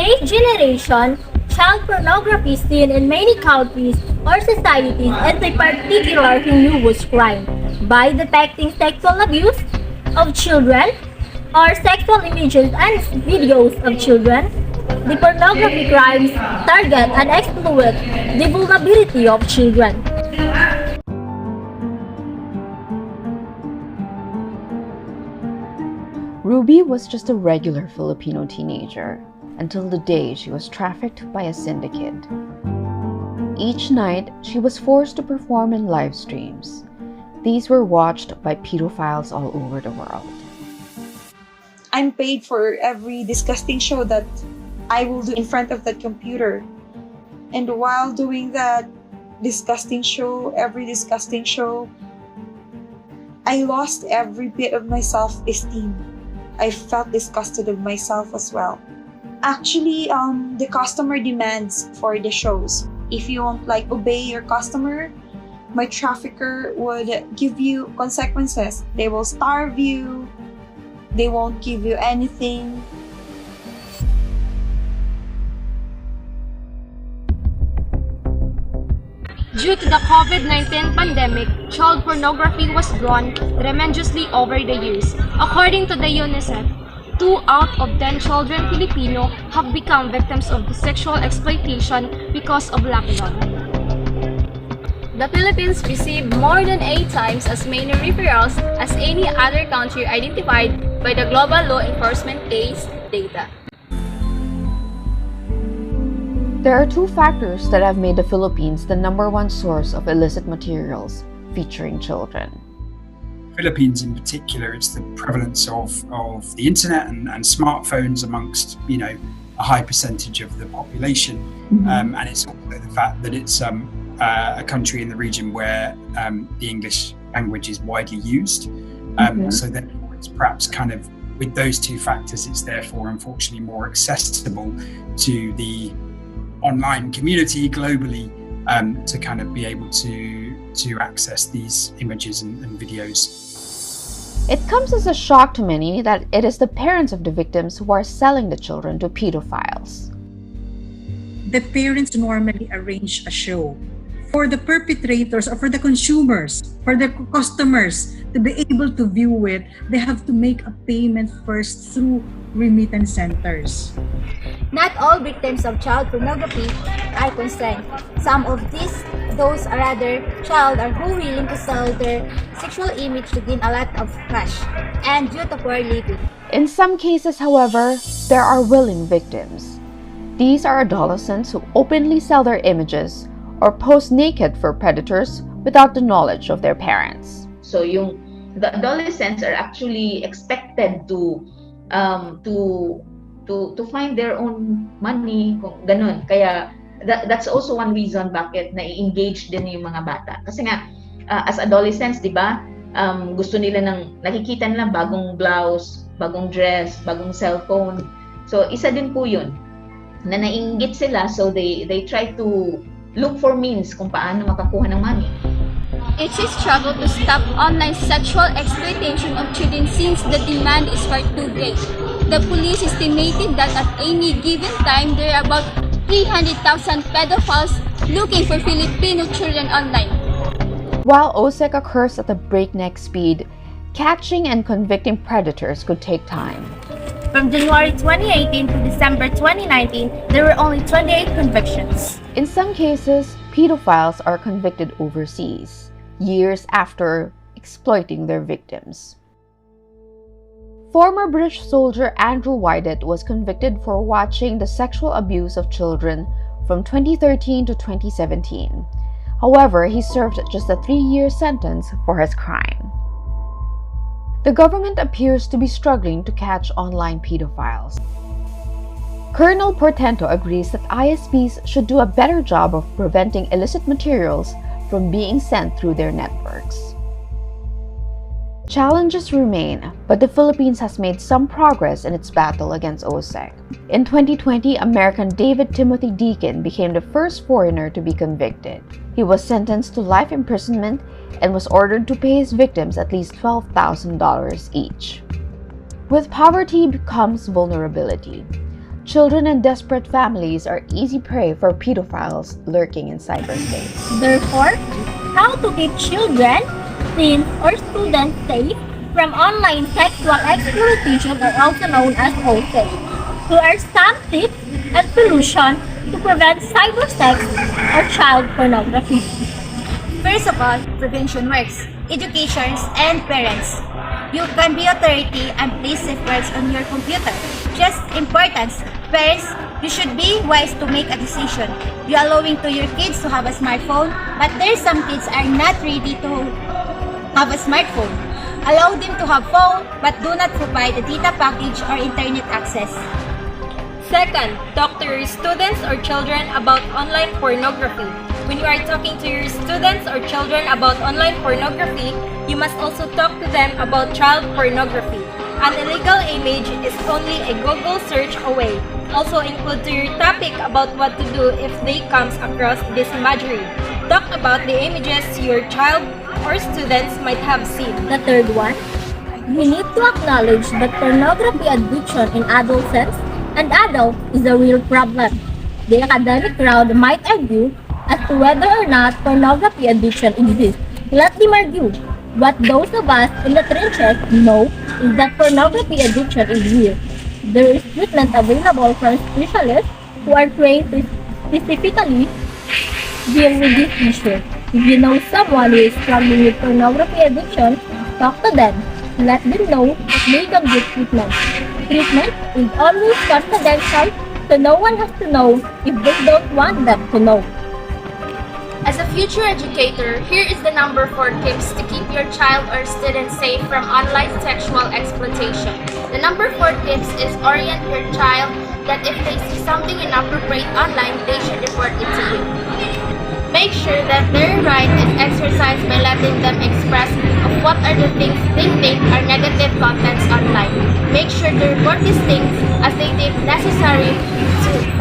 today's generation, child pornography is seen in many countries or societies as a particular heinous crime by depicting sexual abuse of children or sexual images and videos of children. The pornography crimes target and exploit the vulnerability of children. Ruby was just a regular Filipino teenager until the day she was trafficked by a syndicate. Each night, she was forced to perform in live streams. These were watched by pedophiles all over the world. I'm paid for every disgusting show that I will do in front of that computer. And while doing that every disgusting show, I lost every bit of my self-esteem. I felt disgusted of myself as well. Actually, the customer demands for the shows. If you won't obey your customer, my trafficker would give you consequences. They will starve you. They won't give you anything. Due to the COVID-19 pandemic, child pornography was grown tremendously over the years. According to the UNICEF, 2 out of 10 children Filipino have become victims of sexual exploitation because of lockdown. The Philippines received more than 8 times as many referrals as any other country identified by the Global Law Enforcement case data. There are 2 factors that have made the Philippines the #1 source of illicit materials featuring children. Philippines in particular, it's the prevalence of the internet and smartphones amongst a high percentage of the population, and it's also the fact that it's a country in the region where the English language is widely used. So therefore it's perhaps with those 2 factors, it's therefore unfortunately more accessible to the online community globally to be able to access these images and videos. It comes as a shock to many that it is the parents of the victims who are selling the children to pedophiles. The parents normally arrange a show for the perpetrators or for the consumers, for the customers to be able to view it. They have to make a payment first through remittance centers. Not all victims of child pornography are concerned. Some of those are rather child are who willing to sell their sexual image to gain a lot of cash and due to poor living. In some cases, however, there are willing victims. These are adolescents who openly sell their images or pose naked for predators without the knowledge of their parents. So the adolescents are actually expected to find their own money, kung ganun. Kaya that's also one reason bakit na-engage din yung mga bata. Kasi nga, as adolescents, di ba, gusto nila nakikita nila bagong blouse, bagong dress, bagong cellphone. So, isa din po yun, na nainggit sila, so they try to look for means kung paano makakuha ng money. It's a struggle to stop online sexual exploitation of children since the demand is far too great. The police estimated that at any given time there are about 300,000 pedophiles looking for Filipino children online. While OSEC occurs at a breakneck speed, catching and convicting predators could take time. From January 2018 to December 2019, there were only 28 convictions. In some cases, pedophiles are convicted overseas, years after exploiting their victims. Former British soldier Andrew Wydett was convicted for watching the sexual abuse of children from 2013 to 2017. However, he served just a 3-year sentence for his crime. The government appears to be struggling to catch online pedophiles. Colonel Portento agrees that ISPs should do a better job of preventing illicit materials from being sent through their networks. Challenges remain, but the Philippines has made some progress in its battle against OSEC. In 2020, American David Timothy Deacon became the first foreigner to be convicted. He was sentenced to life imprisonment and was ordered to pay his victims at least $12,000 each. With poverty comes vulnerability. Children in desperate families are easy prey for pedophiles lurking in cyberspace. Therefore, how to keep children, teens, or students safe from online sexual exploitation are also known as OSEX. Here are some tips and solutions to prevent cybersex or child pornography. First of all, prevention works. Educators and parents. You can be authority and place safeguards on your computer. Just importance. Parents, you should be wise to make a decision. You are allowing to your kids to have a smartphone, but there's some kids are not ready to have a smartphone. Allow them to have phone, but do not provide a data package or internet access. Second, talk to your students or children about online pornography. When you are talking to your students or children about online pornography, you must also talk to them about child pornography. An illegal image is only a Google search away. Also include to your topic about what to do if they comes across this imagery. Talk about the images your child or students might have seen. The third one, we need to acknowledge that pornography addiction in adolescents and adults is a real problem. The academic crowd might argue as to whether or not pornography addiction exists. Let them argue. What those of us in the trenches know is that pornography addiction is real. There is treatment available from specialists who are trained to specifically deal with this issue. If you know someone who is struggling with pornography addiction, talk to them. Let them know that they can get treatment. Treatment is always confidential, so no one has to know if they don't want them to know. As a future educator, here is the number 4 tips to keep your child or student safe from online sexual exploitation. The number 4 tips is orient your child that if they see something inappropriate online, they should report it to you. Make sure that their right is exercised by letting them express of what are the things they think are negative contents online. Make sure to report these things as they think necessary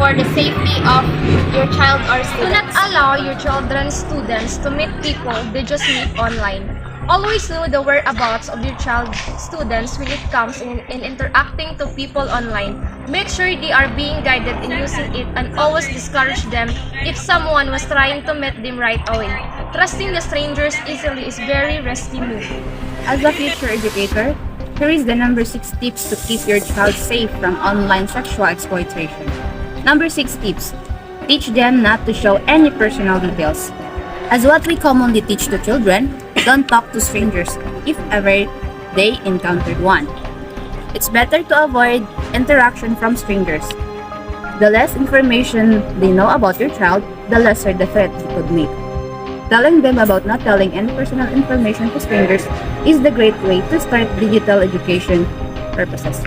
for the safety of your child or students. Do not allow your children's students to meet people they just meet online. Always know the whereabouts of your child's students when it comes in interacting to people online. Make sure they are being guided in using it and always discourage them if someone was trying to meet them right away. Trusting the strangers easily is very risky move. As a future educator, here is the number 6 tips to keep your child safe from online sexual exploitation. Number 6 tips. Teach them not to show any personal details. As what we commonly teach to children, don't talk to strangers if ever they encountered one. It's better to avoid interaction from strangers. The less information they know about your child, the lesser the threat they could make. Telling them about not telling any personal information to strangers is the great way to start digital education purposes.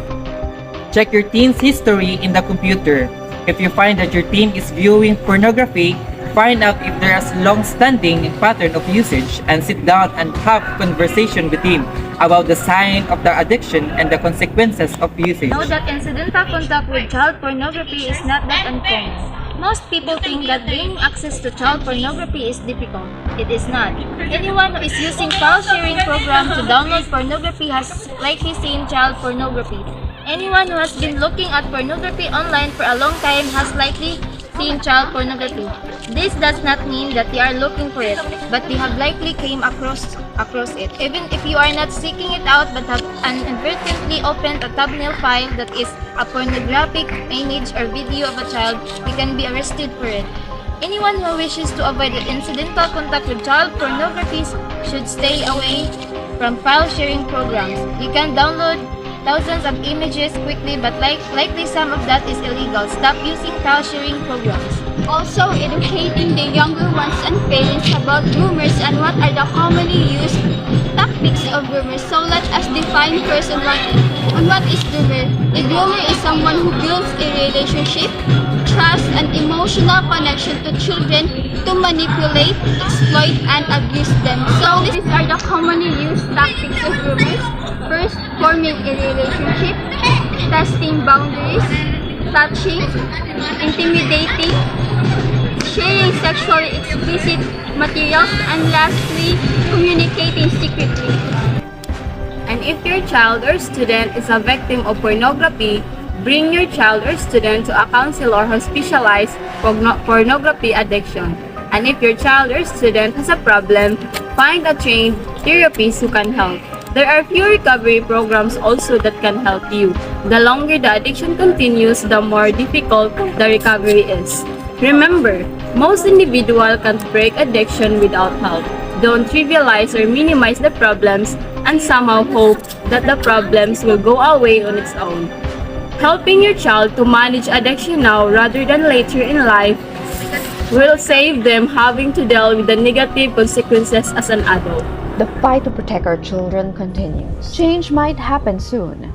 Check your teen's history in the computer. If you find that your teen is viewing pornography, find out if there is long-standing pattern of usage and sit down and have conversation with him about the sign of the addiction and the consequences of usage. Know that incidental contact with child pornography is not that uncommon. Most people think that gaining access to child pornography is difficult. It is not. Anyone who is using file sharing program to download pornography has likely seen child pornography. Anyone who has been looking at pornography online for a long time has likely seen child pornography. This does not mean that they are looking for it, but they have likely came across it. Even if you are not seeking it out but have inadvertently opened a thumbnail file that is a pornographic image or video of a child, you can be arrested for it. Anyone who wishes to avoid incidental contact with child pornography should stay away from file sharing programs. You can download thousands of images quickly, but likely some of that is illegal. Stop using file sharing programs. Also, educating the younger ones and parents about rumors and what are the commonly used tactics of rumors. So let us define first on what is rumor. A rumor is someone who builds a relationship, trust, and emotional connection to children to manipulate, exploit, and abuse them. So these are the commonly used tactics of rumors. First, forming a relationship, testing boundaries, touching, intimidating, sharing sexually explicit materials, and lastly, communicating secretly. And if your child or student is a victim of pornography, Bring your child or student to a counselor who specializes pornography addiction. And if your child or student has a problem, find a trained therapist who can help. There are few recovery programs also that can help you. The longer the addiction continues, the more difficult the recovery is. Remember, most individuals can't break addiction without help. Don't trivialize or minimize the problems and somehow hope that the problems will go away on its own. Helping your child to manage addiction now rather than later in life will save them having to deal with the negative consequences as an adult. The fight to protect our children continues. Change might happen soon,